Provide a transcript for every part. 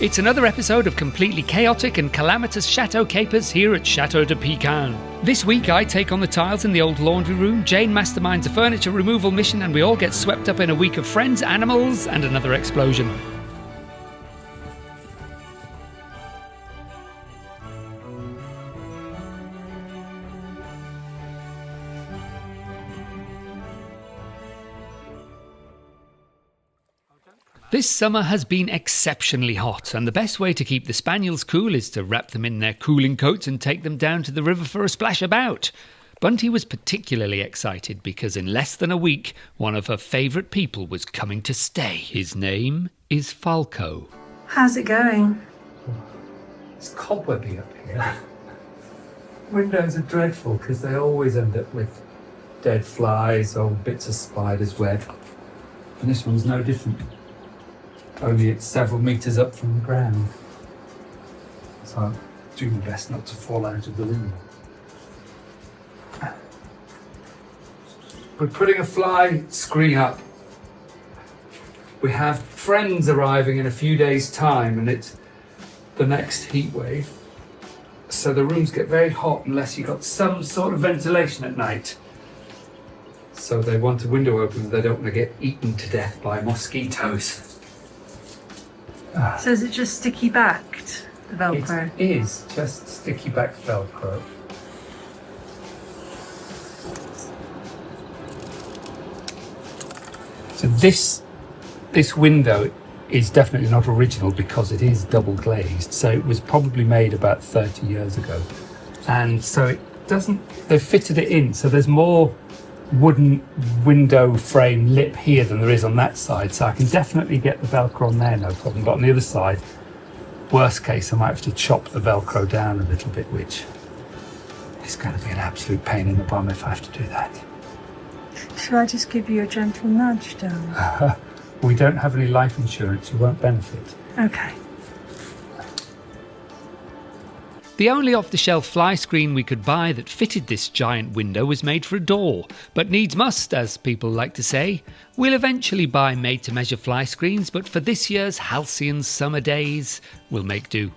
It's another episode of completely chaotic and calamitous Chateau capers here at Chateau de Pican. This week I take on the tiles in the old laundry room, Jane masterminds a furniture removal mission, and we all get swept up in a week of friends, animals and another explosion. This summer has been exceptionally hot, and the best way to keep the spaniels cool is to wrap them in their cooling coats and take them down to the river for a splash about. Bunty was particularly excited because in less than a week, one of her favourite people was coming to stay. His name is Falco. How's it going? It's cobwebby up here. Windows are dreadful because they always end up with dead flies or bits of spider's web. And this one's no different. Only it's several metres up from the ground. So I'll do my best not to fall out of the window. We're putting a fly screen up. We have friends arriving in a few days' time and it's the next heat wave. So the rooms get very hot unless you've got some sort of ventilation at night. So they want a window open and they don't want to get eaten to death by mosquitoes. So is it just sticky backed, the Velcro? It is just sticky back Velcro. So this window is definitely not original because it is double glazed. So it was probably made about 30 years ago. And so it doesn't, they've fitted it in. So there's more wooden window frame lip here than there is on that side, so I can definitely get the Velcro on there, no problem. But on the other side, worst case, I might have to chop the Velcro down a little bit, which is going to be an absolute pain in the bum if I have to do that. Shall I just give you a gentle nudge, darling? We don't have any life insurance, you won't benefit. Okay. The only off-the-shelf fly screen we could buy that fitted this giant window was made for a door, but needs must, as people like to say. We'll eventually buy made-to-measure fly screens, but for this year's halcyon summer days, we'll make do.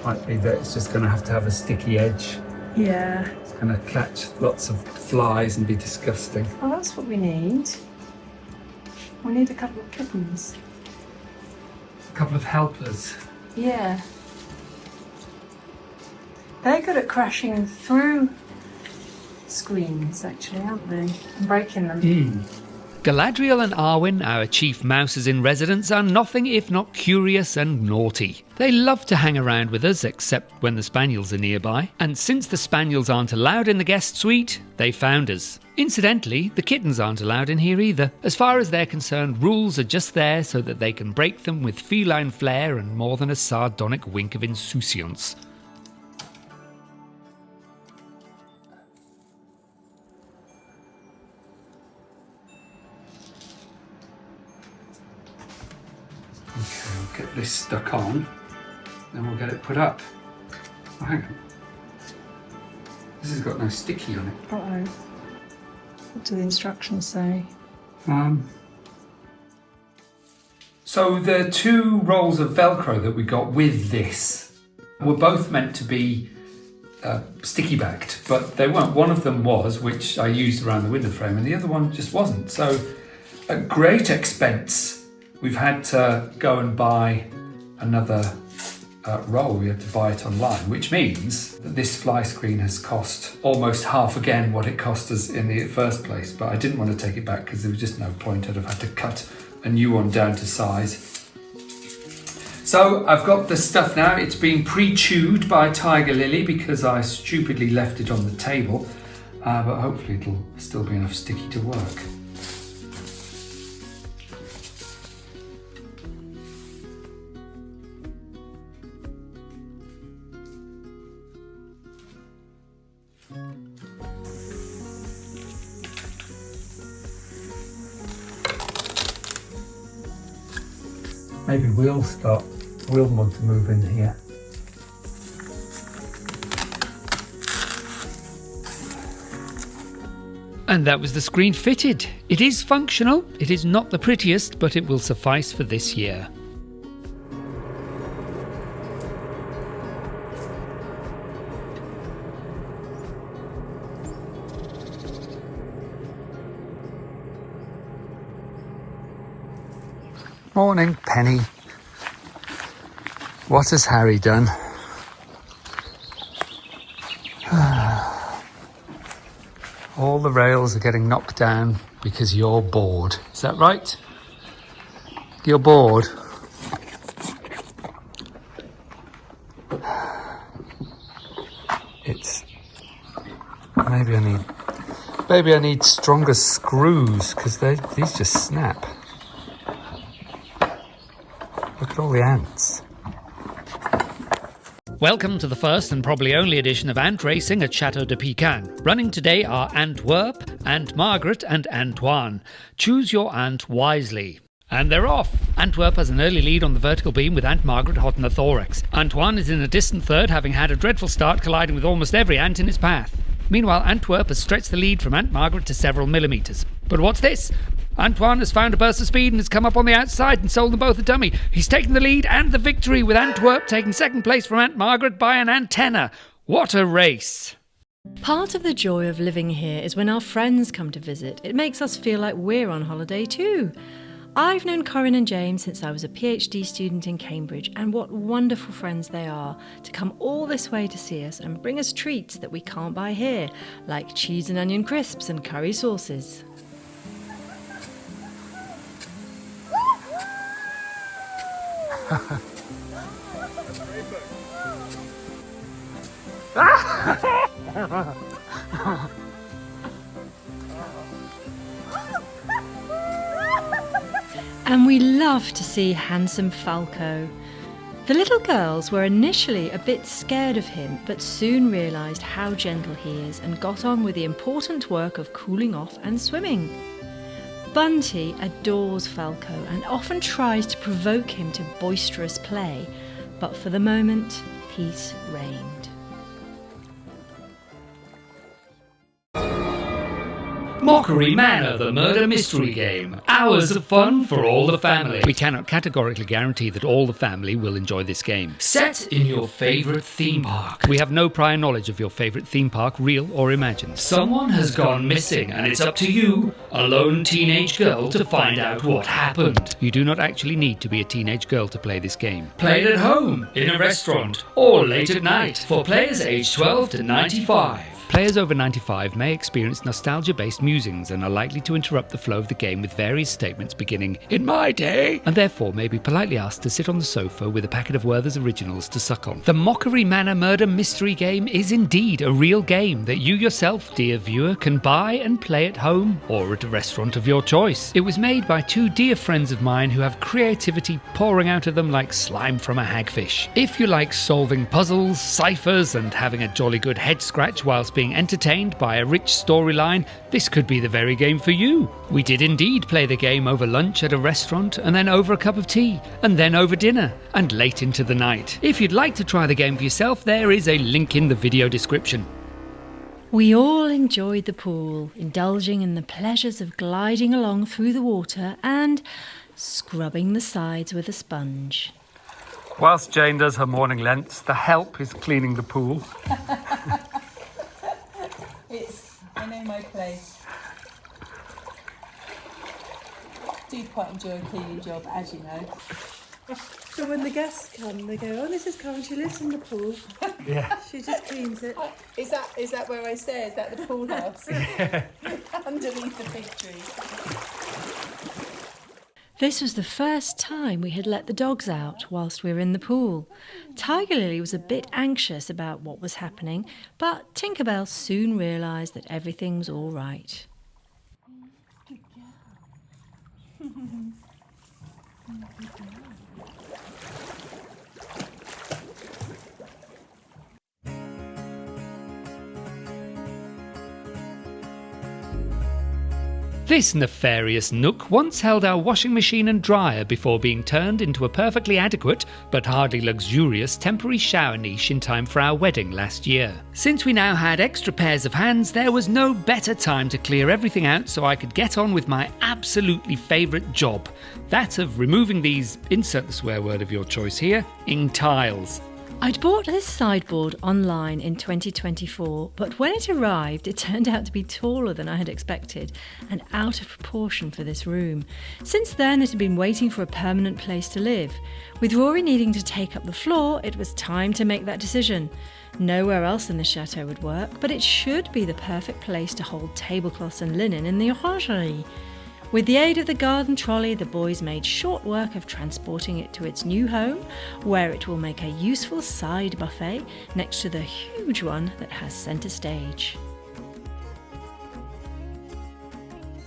Might be that it's just going to have a sticky edge. Yeah. It's going to catch lots of flies and be disgusting. Well, that's what we need. We need a couple of kittens. A couple of helpers. Yeah. They're good at crashing through screens, actually, aren't they? And breaking them. Galadriel and Arwen, our chief mouses in residence, are nothing if not curious and naughty. They love to hang around with us, except when the spaniels are nearby. And since the spaniels aren't allowed in the guest suite, they found us. Incidentally, the kittens aren't allowed in here either. As far as they're concerned, rules are just there so that they can break them with feline flair and more than a sardonic wink of insouciance. Okay, we'll get this stuck on, then we'll get it put up. Oh, hang on. This has got no sticky on it. Uh-oh. What do the instructions say? So the two rolls of Velcro that we got with this were both meant to be sticky backed, but they weren't. One of them was, which I used around the window frame, and the other one just wasn't. So at great expense, we've had to go and buy another roll. We had to buy it online, which means that this fly screen has cost almost half again what it cost us in the first place. But I didn't want to take it back because there was just no point. I'd have had to cut a new one down to size. So I've got the stuff now. It's been pre-chewed by Tiger Lily because I stupidly left it on the table. But hopefully it'll still be enough sticky to work. Maybe we'll want to move in here. And that was the screen fitted. It is functional. It is not the prettiest, but it will suffice for this year. Morning, Penny. What has Harry done? All the rails are getting knocked down because you're bored. Is that right? You're bored? It's... Maybe I need stronger screws because these just snap. Look at all the ants. Welcome to the first and probably only edition of Ant Racing at Chateau de Pican. Running today are Antwerp, Aunt Margaret and Antoine. Choose your ant wisely. And they're off! Antwerp has an early lead on the vertical beam with Aunt Margaret hot in the thorax. Antoine is in a distant third, having had a dreadful start colliding with almost every ant in his path. Meanwhile, Antwerp has stretched the lead from Aunt Margaret to several millimetres. But what's this? Antoine has found a burst of speed and has come up on the outside and sold them both a dummy. He's taken the lead and the victory, with Antwerp taking second place from Aunt Margaret by an antenna. What a race! Part of the joy of living here is when our friends come to visit. It makes us feel like we're on holiday too. I've known Corinne and James since I was a PhD student in Cambridge, and what wonderful friends they are to come all this way to see us and bring us treats that we can't buy here, like cheese and onion crisps and curry sauces. And we love to see handsome Falco. The little girls were initially a bit scared of him, but soon realised how gentle he is and got on with the important work of cooling off and swimming. Bunty adores Falco and often tries to provoke him to boisterous play, but for the moment, peace reigned. Mockery Manor, the murder mystery game. Hours of fun for all the family. We cannot categorically guarantee that all the family will enjoy this game. Set in your favourite theme park. We have no prior knowledge of your favourite theme park, real or imagined. Someone has gone missing and it's up to you, a lone teenage girl, to find out what happened. You do not actually need to be a teenage girl to play this game. Play it at home, in a restaurant, or late at night for players aged 12 to 95. Players over 95 may experience nostalgia-based musings and are likely to interrupt the flow of the game with various statements beginning, "In my day," and therefore may be politely asked to sit on the sofa with a packet of Werther's Originals to suck on. The Mockery Manor Murder Mystery game is indeed a real game that you yourself, dear viewer, can buy and play at home or at a restaurant of your choice. It was made by two dear friends of mine who have creativity pouring out of them like slime from a hagfish. If you like solving puzzles, ciphers, and having a jolly good head scratch whilst being entertained by a rich storyline, this could be the very game for you. We did indeed play the game over lunch at a restaurant, and then over a cup of tea, and then over dinner, and late into the night. If you'd like to try the game for yourself, there is a link in the video description. We all enjoyed the pool, indulging in the pleasures of gliding along through the water and scrubbing the sides with a sponge. Whilst Jane does her morning lengths, the help is cleaning the pool. I know my place. Do quite enjoy a cleaning job, as you know. So when the guests come, they go, "Oh, this is Karen, she lives in the pool." Yeah. She just cleans it. Is that where I stay? Is that the pool house? Yeah. Underneath the big tree. This was the first time we had let the dogs out whilst we were in the pool. Tiger Lily was a bit anxious about what was happening, but Tinkerbell soon realised that everything was all right. This nefarious nook once held our washing machine and dryer before being turned into a perfectly adequate, but hardly luxurious, temporary shower niche in time for our wedding last year. Since we now had extra pairs of hands, there was no better time to clear everything out so I could get on with my absolutely favourite job, that of removing these, insert the swear word of your choice here, tiles. I'd bought this sideboard online in 2024, but when it arrived, it turned out to be taller than I had expected and out of proportion for this room. Since then, it had been waiting for a permanent place to live. With Rory needing to take up the floor, it was time to make that decision. Nowhere else in the chateau would work, but it should be the perfect place to hold tablecloths and linen in the orangerie. With the aid of the garden trolley, the boys made short work of transporting it to its new home, where it will make a useful side buffet next to the huge one that has centre stage.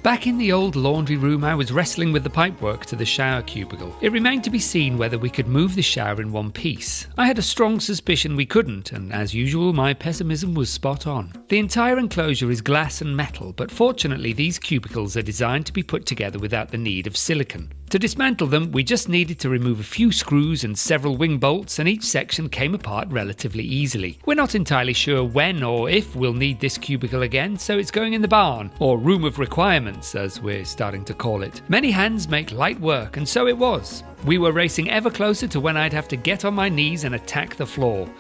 Back in the old laundry room, I was wrestling with the pipework to the shower cubicle. It remained to be seen whether we could move the shower in one piece. I had a strong suspicion we couldn't, and as usual, my pessimism was spot on. The entire enclosure is glass and metal, but fortunately these cubicles are designed to be put together without the need of silicone. To dismantle them, we just needed to remove a few screws and several wing bolts, and each section came apart relatively easily. We're not entirely sure when or if we'll need this cubicle again, so it's going in the barn, or room of requirements, as we're starting to call it. Many hands make light work, and so it was. We were racing ever closer to when I'd have to get on my knees and attack the floor.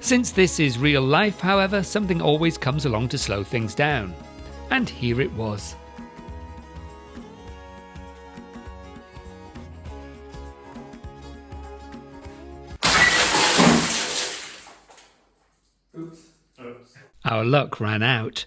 Since this is real life, however, something always comes along to slow things down. And here it was. Our luck ran out.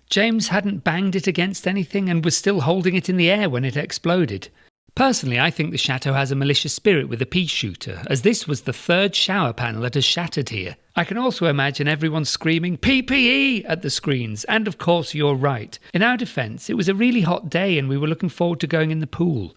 James hadn't banged it against anything and was still holding it in the air when it exploded. Personally, I think the chateau has a malicious spirit with a pea shooter, as this was the third shower panel that has shattered here. I can also imagine everyone screaming PPE at the screens, and of course you're right. In our defence, it was a really hot day and we were looking forward to going in the pool.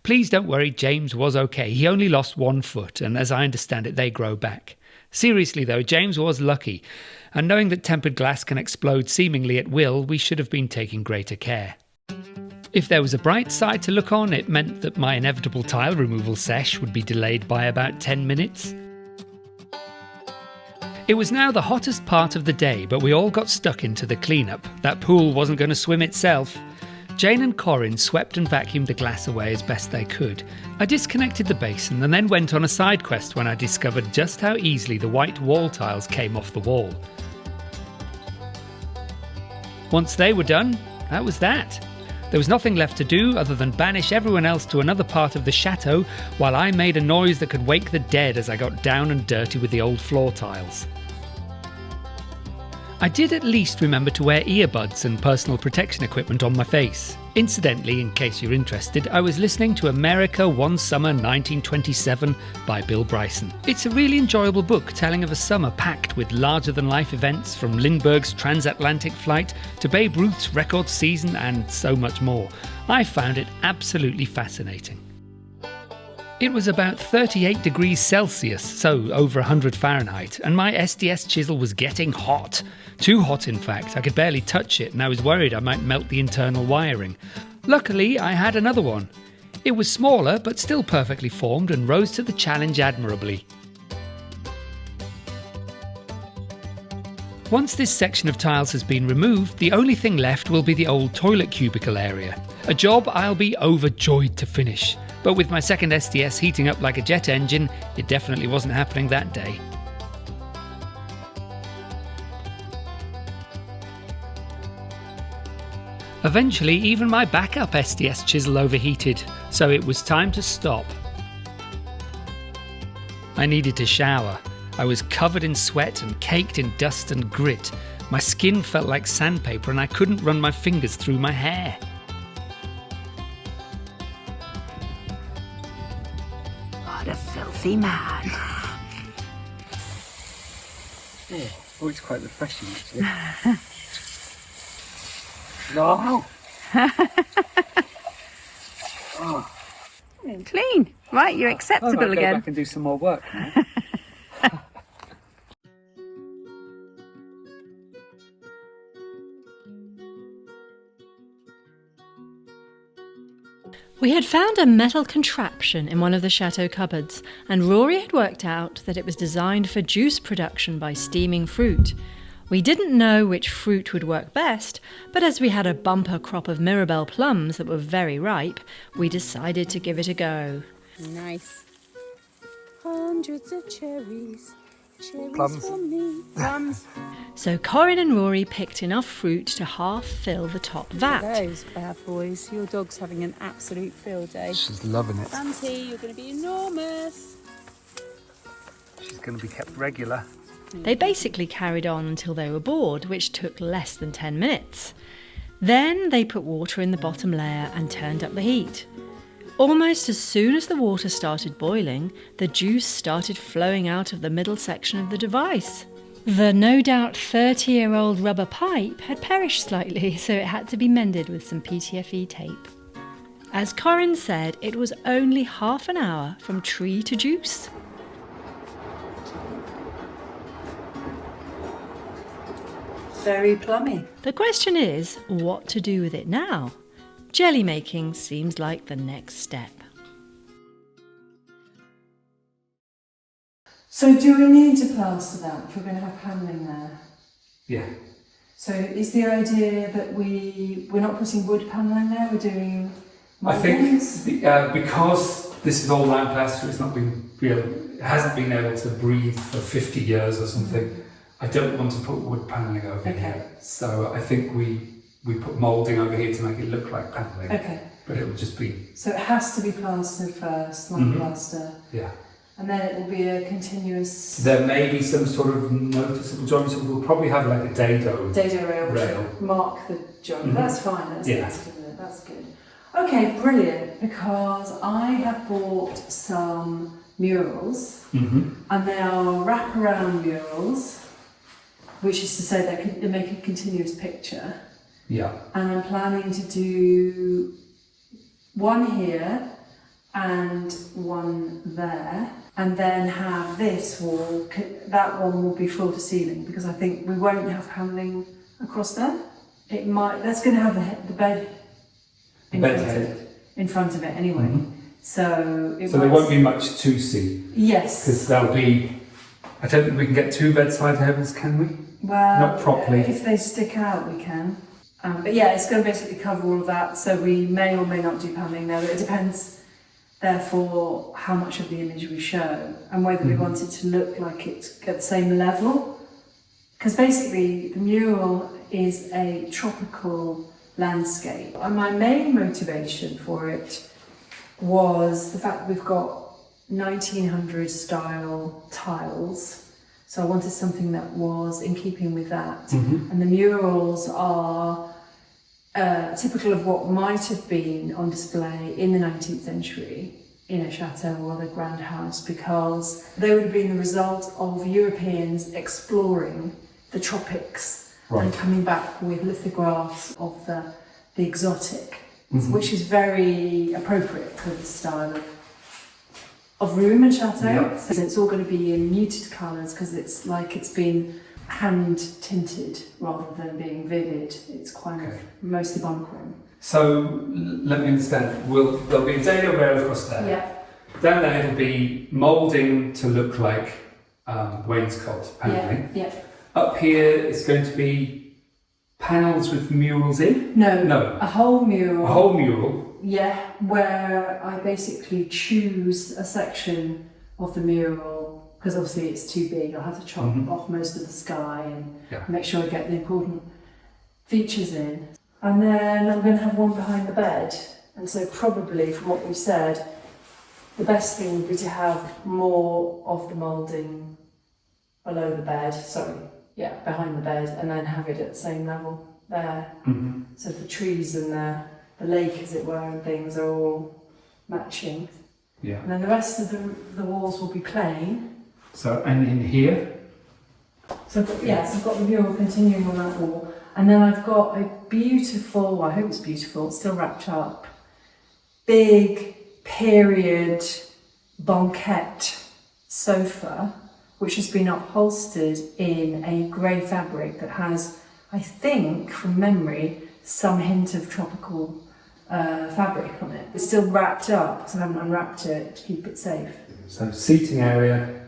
Please don't worry, James was okay. He only lost 1 foot, and as I understand it, they grow back. Seriously though, James was lucky, and knowing that tempered glass can explode seemingly at will, we should have been taking greater care. If there was a bright side to look on, it meant that my inevitable tile removal sesh would be delayed by about 10 minutes. It was now the hottest part of the day, but we all got stuck into the cleanup. That pool wasn't going to swim itself. Jane and Corin swept and vacuumed the glass away as best they could. I disconnected the basin and then went on a side quest when I discovered just how easily the white wall tiles came off the wall. Once they were done, that was that. There was nothing left to do other than banish everyone else to another part of the chateau while I made a noise that could wake the dead as I got down and dirty with the old floor tiles. I did at least remember to wear earbuds and personal protection equipment on my face. Incidentally, in case you're interested, I was listening to America One Summer 1927 by Bill Bryson. It's a really enjoyable book telling of a summer packed with larger-than-life events, from Lindbergh's transatlantic flight to Babe Ruth's record season and so much more. I found it absolutely fascinating. It was about 38 degrees Celsius, so over 100 Fahrenheit, and my SDS chisel was getting hot. Too hot, in fact. I could barely touch it, and I was worried I might melt the internal wiring. Luckily, I had another one. It was smaller, but still perfectly formed, and rose to the challenge admirably. Once this section of tiles has been removed, the only thing left will be the old toilet cubicle area. A job I'll be overjoyed to finish. But with my second SDS heating up like a jet engine, it definitely wasn't happening that day. Eventually, even my backup SDS chisel overheated, so it was time to stop. I needed to shower. I was covered in sweat and caked in dust and grit. My skin felt like sandpaper and I couldn't run my fingers through my hair. What a filthy man. Oh, it's quite refreshing actually. No! Oh. Clean. Right, you're acceptable I might again. go back and do some more work now. We had found a metal contraption in one of the chateau cupboards, and Rory had worked out that it was designed for juice production by steaming fruit. We didn't know which fruit would work best, but as we had a bumper crop of Mirabelle plums that were very ripe, we decided to give it a go. Nice. Hundreds of cherries. Cherries Plums. for me. Plums. So Corin and Rory picked enough fruit to half fill the top vat. Those bad boys. Your dog's having an absolute field day. She's loving it. Auntie, you're going to be enormous. She's going to be kept regular. They basically carried on until they were bored, which took less than 10 minutes. Then they put water in the bottom layer and turned up the heat. Almost as soon as the water started boiling, the juice started flowing out of the middle section of the device. The no doubt 30-year-old rubber pipe had perished slightly, so it had to be mended with some PTFE tape. As Corin said, it was only half an hour from tree to juice. Very plummy. The question is, what to do with it now? Jelly making seems like the next step. So do we need to plaster that if we're going to have panelling there? Yeah. So is the idea that we're not putting wood panelling there, we're doing I think mouldings? because this is all lamp plaster, it hasn't been able to breathe for 50 years or something. I don't want to put wood panelling over here. So I think we put moulding over here to make it look like panelling. Okay. But it will just be... So it has to be plastered first, lump plaster. Yeah. And then it will be a continuous There may be some sort of noticeable joint, so we'll probably have like a dado. dado rail Rail. to mark the joint. Mhm. That's fine, that's Yeah. good, isn't it? That's good. Okay, brilliant, because I have bought some murals, and they are wraparound murals, which is to say they make a continuous picture. Yeah. And I'm planning to do one here and one there, and then have this wall, that one will be floor to ceiling, because I think we won't have paneling across there. It might, that's going to have the bed in front of it anyway. So there won't be much to see. Yes. Because there'll be, I don't think we can get 2 bedside tables, can we? Well, not properly. If they stick out, we can. But yeah, it's going to basically cover all of that, so we may or may not do paneling there. But it depends, therefore, how much of the image we show and whether we want it to look like it's at the same level. Because basically, the mural is a tropical landscape. And my main motivation for it was the fact that we've got 1900 style tiles. So I wanted something that was in keeping with that. And the murals are typical of what might have been on display in the 19th century in a chateau or other grand house, because they would have been the result of Europeans exploring the tropics and coming back with lithographs of the exotic, which is very appropriate for this style of room and chateau. Yeah. So it's all going to be in muted colours because it's like it's been hand tinted rather than being vivid. It's kind of mostly bunkering. So let me understand. There'll be a dado rail across there. Yeah. Down there it'll be moulding to look like wainscot panelling. Yeah. Up here it's going to be panels with murals in. No. A whole mural. A whole mural. Yeah, where I basically choose a section of the mural, because obviously it's too big. I'll have to chop off most of the sky and make sure I get the important features in. And then I'm going to have one behind the bed. And so probably, from what we've said, the best thing would be to have more of the moulding below the bed, behind the bed, and then have it at the same level there. So the trees and the lake, as it were, and things are all matching. Yeah. And then the rest of the walls will be plain. So, and in here? So I've got the mural continuing on that wall. And then I've got a beautiful, I hope it's beautiful, it's still wrapped up, big period banquette sofa, which has been upholstered in a grey fabric that has, I think, from memory, some hint of tropical fabric on it. It's still wrapped up because I haven't unwrapped it to keep it safe. So seating area,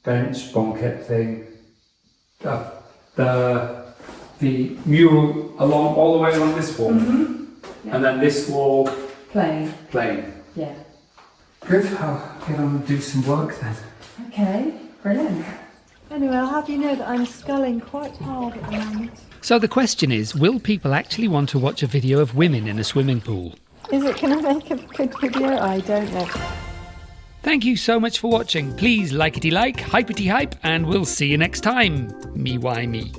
bench, banquette thing. The mural along all the way along this wall, Yeah. and then this wall Plain. plain. Yeah. Good. I'll get on and do some work then. Okay, brilliant. Anyway, I'll have you know that I'm sculling quite hard at the moment. So the question is, will people actually want to watch a video of women in a swimming pool? Is it going to make a good video? I don't know. Thank you so much for watching. Please likety-like, hypety-hype, and we'll see you next time. Me why me.